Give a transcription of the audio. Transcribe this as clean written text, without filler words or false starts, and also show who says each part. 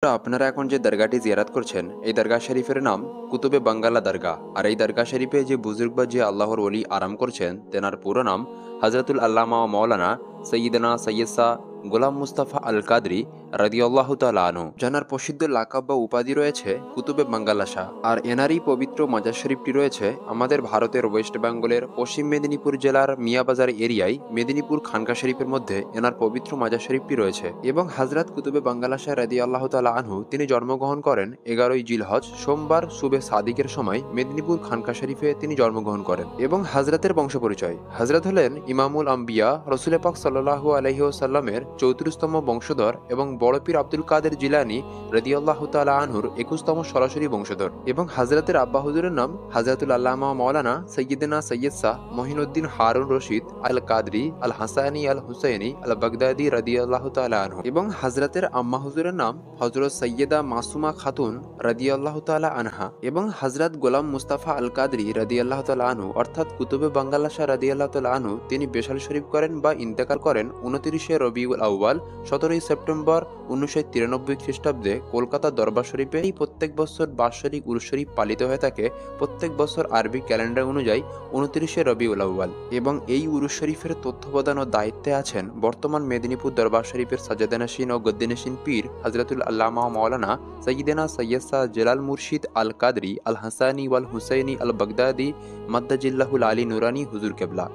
Speaker 1: আপনারা এখন যে দরগাটি জিয়ারত করছেন এই দরগা শরীফের নাম কুতুবে বাঙ্গালা দরগা। আর এই দরগা শরীফে যে বুজুর্গ বা যে আল্লাহর ওলি আরাম করছেন তেনার পুরো নাম হজরতুল আল্লামা ও মৌলানা সৈয়দনা সৈয়দ শাহ গোলাম মুস্তাফা আল কাদরি রাদিয়াল্লাহু তাআলা আনহু, যার প্রসিদ্ধ লাকাব বা উপাধি রয়েছে কুতুবে বাঙ্গালা শাহ। আর এনারই পবিত্র মাজার শরীফটি রয়েছে আমাদের ভারতের ওয়েস্ট বেঙ্গলের পশ্চিম মেদিনীপুর জেলার মিয়াবাজার এরিয়ায় মেদিনীপুর খানকা শরীফের মধ্যে এনার পবিত্র মাজার শরীফটি রয়েছে। এবং হযরত কুতুবে বাঙ্গালা শাহ রাদিয়াল্লাহু তাআলা আনহু তিনি জন্মগ্রহণ করেন 11ই জিলহজ সোমবার সুবে সাদিকের সময় মেদিনীপুর খানকা শরীফে তিনি জন্মগ্রহণ করেন। এবং হযরতের বংশ পরিচয়: হযরত হলেন ইমামুল আম্বিয়া রসুল পাক সাল্লাল্লাহু আলাইহি ওয়াসাল্লামের 34তম বংশধর এবং বড় পীর আব্দুল কাদের জিলানী রাদিয়াল্লাহু তাআলা আনহুর 21তম সরাসরি বংশধর। এবং হযরতের আব্বা হুজুরের নাম হযরতুল আল্লামা মাওলানা সৈয়দনা সৈয়দ শাহ মহিনুদ্দিন হারুন রশিদ আল কাদরি আল হাসানি আল হুসাইনি আল বাগদাদি রাদিয়াল্লাহু তাআলা আনহু। এবং হযরতের আম্মা হুজুরের নাম হযরত সৈয়দা মাসুমা খাতুন রাদিয়াল্লাহু তাআলা আনহা। এবং হযরত গোলাম মুস্তাফা আল কাদরি রাদিয়াল্লাহু তাআলা আনহু অর্থাৎ কুতুবে বাঙ্গালা শাহ রাদিয়াল্লাহু তাআলা আনহু তিনি বেশাল শরীফ করেন বা ইন্তেকাল করেন 29শে রবিউল আউয়াল 17ই সেপ্টেম্বর 1993 খ্রিস্টাব্দে কলকাতা দরবার শরীফে। এই প্রত্যেক বছর বাৎসরিক উরুস শরীফ পালিত হয়ে থাকে প্রত্যেক বছর আরবি ক্যালেন্ডার অনুযায়ী 29শে রবিউল আউয়াল। এবং এই উরুস শরীফের তথ্য প্রদান ও দায়িত্বে আছেন বর্তমান মেদিনীপুর দরবার শরীফের সাজাদানাসীন ও গদ্দিনাসীন পীর হযরতুল আল্লামা মাওলানা সৈয়দনা সৈয়দ শাহ জেলাল মুর্শিদ আল কাদরি আল হাসানি ওয়াল হুসাইনি আল বাগদাদি মাদ্দাজিল্লাহুল আলী নুরানি হুজুর কেবলা।